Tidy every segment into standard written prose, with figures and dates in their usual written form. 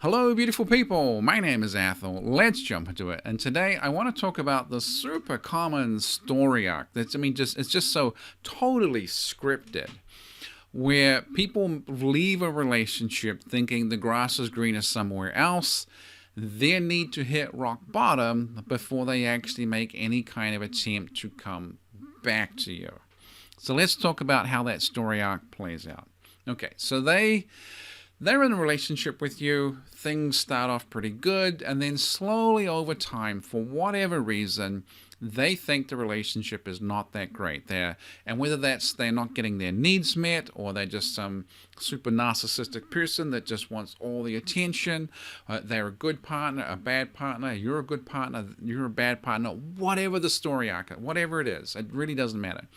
Hello, beautiful people. My name is Athol. Let's jump into it. And today I want to talk about the super common story arc. It's just so totally scripted, where people leave a relationship thinking the grass is greener somewhere else. They need to hit rock bottom before they actually make any kind of attempt to come back to you. So let's talk about how that story arc plays out. Okay, so they're in a relationship with you, things start off pretty good, and then slowly over time, for whatever reason, they think the relationship is not that great there. And whether that's they're not getting their needs met, or they're just some super narcissistic person that just wants all the attention, they're a good partner, a bad partner, you're a good partner, you're a bad partner, whatever the story arc, whatever it is, it really doesn't matter.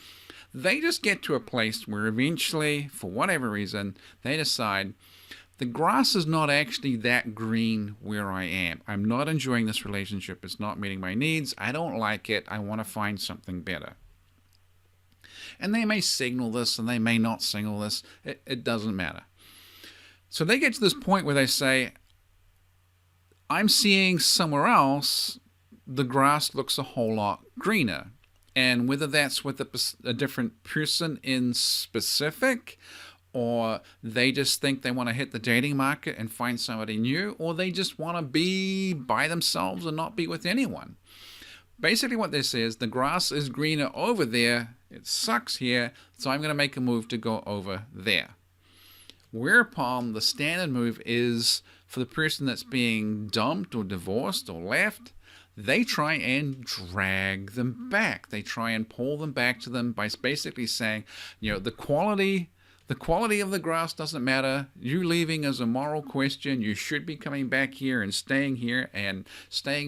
They just get to a place where eventually, for whatever reason, they decide the grass is not actually that green where I am. I'm not enjoying this relationship. It's not meeting my needs. I don't like it. I want to find something better. And they may signal this and they may not signal this. It doesn't matter. So they get to this point where they say, I'm seeing somewhere else the grass looks a whole lot greener. And whether that's with a different person in specific, or they just think they want to hit the dating market and find somebody new, or they just want to be by themselves and not be with anyone. Basically what they say is the grass is greener over there, it sucks here, so I'm going to make a move to go over there. Whereupon the standard move is for the person that's being dumped or divorced or left, they try and drag them back. They try and pull them back to them by basically saying, the quality of the grass doesn't matter. You leaving is a moral question. You should be coming back here and staying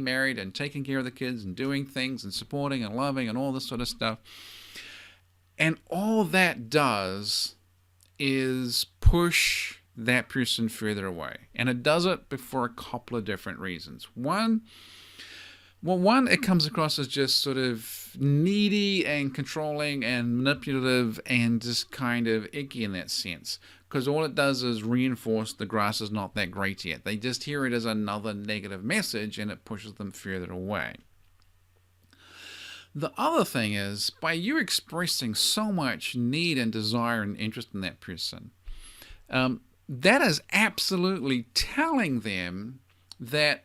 married and taking care of the kids and doing things and supporting and loving and all this sort of stuff. And all that does is push that person further away. And it does it for a couple of different reasons. One, it comes across as just sort of needy and controlling and manipulative and just kind of icky in that sense. Because all it does is reinforce the grass is not that great yet. They just hear it as another negative message and it pushes them further away. The other thing is, by you expressing so much need and desire and interest in that person, that is absolutely telling them that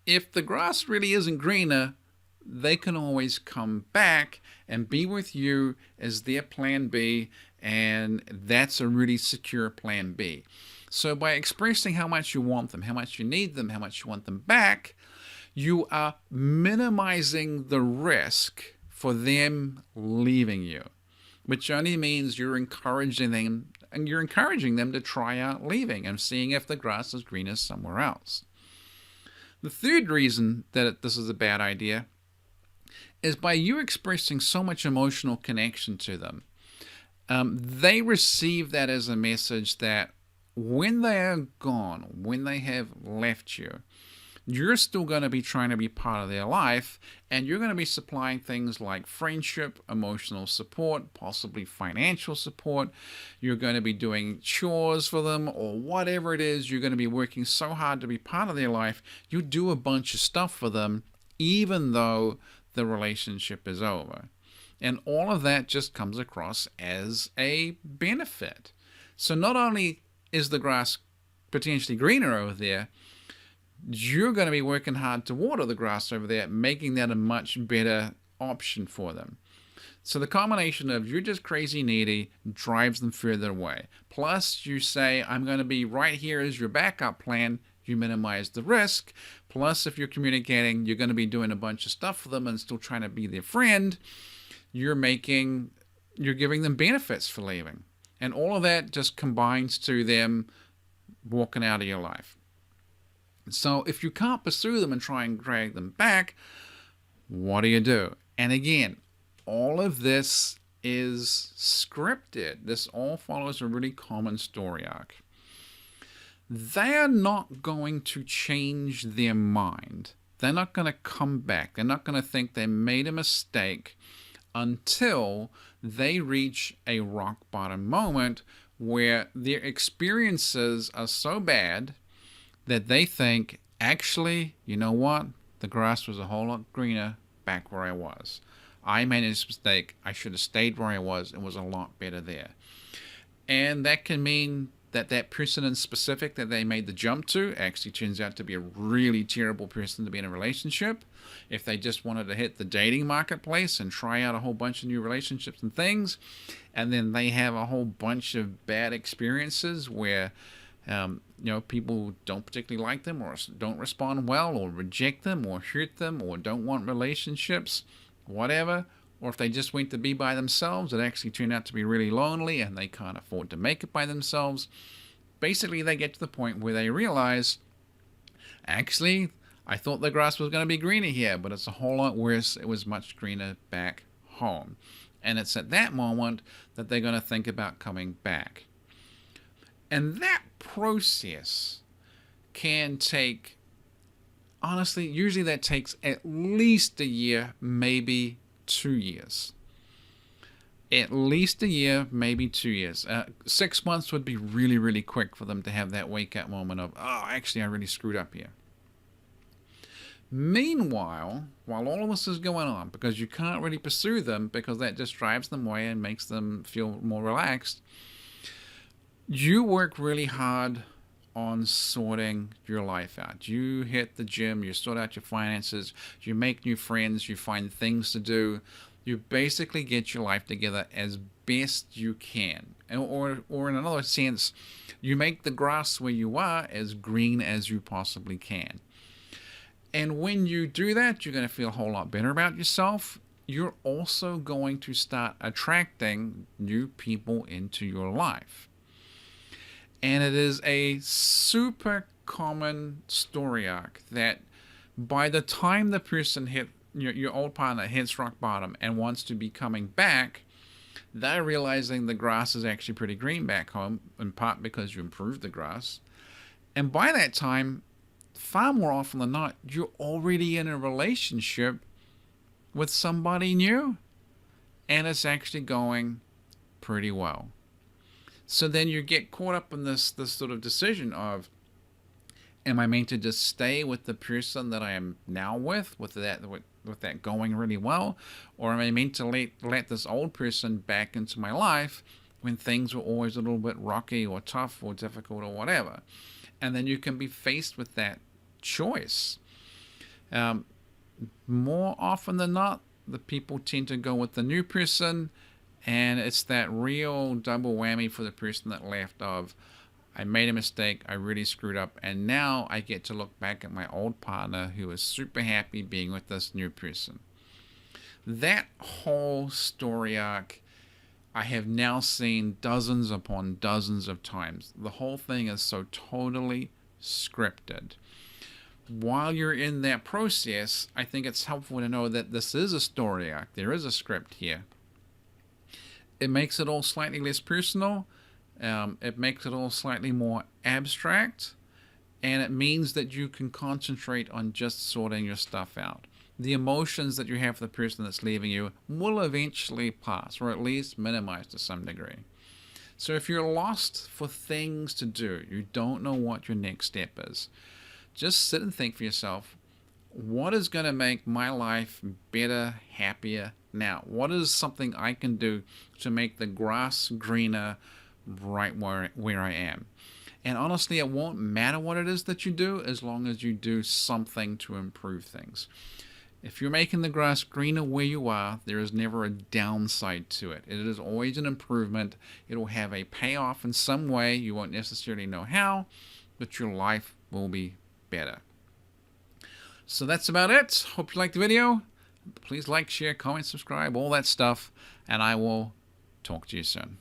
if the grass really isn't greener, they can always come back and be with you as their plan B, and that's a really secure plan B. So by expressing how much you want them, how much you need them, how much you want them back, you are minimizing the risk for them leaving you, which only means you're encouraging them to try out leaving and seeing if the grass is greener somewhere else. The third reason that this is a bad idea is by you expressing so much emotional connection to them. They receive that as a message that when they are gone, when they have left you, you're still going to be trying to be part of their life, and you're going to be supplying things like friendship, emotional support, possibly financial support. You're going to be doing chores for them or whatever it is. You're going to be working so hard to be part of their life. You do a bunch of stuff for them, even though the relationship is over. And all of that just comes across as a benefit. So not only is the grass potentially greener over there, you're going to be working hard to water the grass over there, making that a much better option for them. So the combination of you're just crazy needy drives them further away. Plus you say, I'm going to be right here as your backup plan. You minimize the risk. Plus if you're communicating, you're going to be doing a bunch of stuff for them and still trying to be their friend. You're giving them benefits for leaving. And all of that just combines to them walking out of your life. So if you can't pursue them and try and drag them back, what do? And again, all of this is scripted. This all follows a really common story arc. They're not going to change their mind. They're not going to come back. They're not going to think they made a mistake until they reach a rock bottom moment where their experiences are so bad that they think, actually, you know what? The grass was a whole lot greener back where I was. I made a mistake. I should have stayed where I was. It was a lot better there. And that can mean that that person in specific that they made the jump to actually turns out to be a really terrible person to be in a relationship. If they just wanted to hit the dating marketplace and try out a whole bunch of new relationships and things, and then they have a whole bunch of bad experiences where people don't particularly like them, or don't respond well, or reject them, or hurt them, or don't want relationships, whatever. Or if they just went to be by themselves, it actually turned out to be really lonely and they can't afford to make it by themselves. Basically, they get to the point where they realize, actually, I thought the grass was going to be greener here, but it's a whole lot worse. It was much greener back home. And it's at that moment that they're going to think about coming back. And that process can take, honestly, usually that takes at least a year, maybe 2 years. At least a year, maybe 2 years. 6 months would be really, really quick for them to have that wake-up moment of, oh, actually, I really screwed up here. Meanwhile, while all of this is going on, because you can't really pursue them because that just drives them away and makes them feel more relaxed, you work really hard on sorting your life out. You hit the gym, you sort out your finances, you make new friends, you find things to do. You basically get your life together as best you can. Or in another sense, you make the grass where you are as green as you possibly can. And when you do that, you're going to feel a whole lot better about yourself. You're also going to start attracting new people into your life. And it is a super common story arc that by the time the person your old partner hits rock bottom and wants to be coming back, they're realizing the grass is actually pretty green back home, in part because you improved the grass. And by that time, far more often than not, you're already in a relationship with somebody new. And it's actually going pretty well. So then you get caught up in this sort of decision of, am I meant to just stay with the person that I am now with that going really well? Or am I meant to let this old person back into my life when things were always a little bit rocky or tough or difficult or whatever? And then you can be faced with that choice. More often than not, the people tend to go with the new person. And it's that real double whammy for the person that left of, I made a mistake, I really screwed up, and now I get to look back at my old partner who is super happy being with this new person. That whole story arc I have now seen dozens upon dozens of times. The whole thing is so totally scripted. While you're in that process, I think it's helpful to know that this is a story arc. There is a script here. It makes it all slightly less personal. It makes it all slightly more abstract. And it means that you can concentrate on just sorting your stuff out. The emotions that you have for the person that's leaving you will eventually pass, or at least minimize to some degree. So if you're lost for things to do, you don't know what your next step is, just sit and think for yourself, what is going to make my life better, happier now? What is something I can do to make the grass greener right where I am? And honestly, it won't matter what it is that you do as long as you do something to improve things. If you're making the grass greener where you are, there is never a downside to it. It is always an improvement. It will have a payoff in some way. You won't necessarily know how, but your life will be better. So that's about it. Hope you liked the video. Please like, share, comment, subscribe, all that stuff, and I will talk to you soon.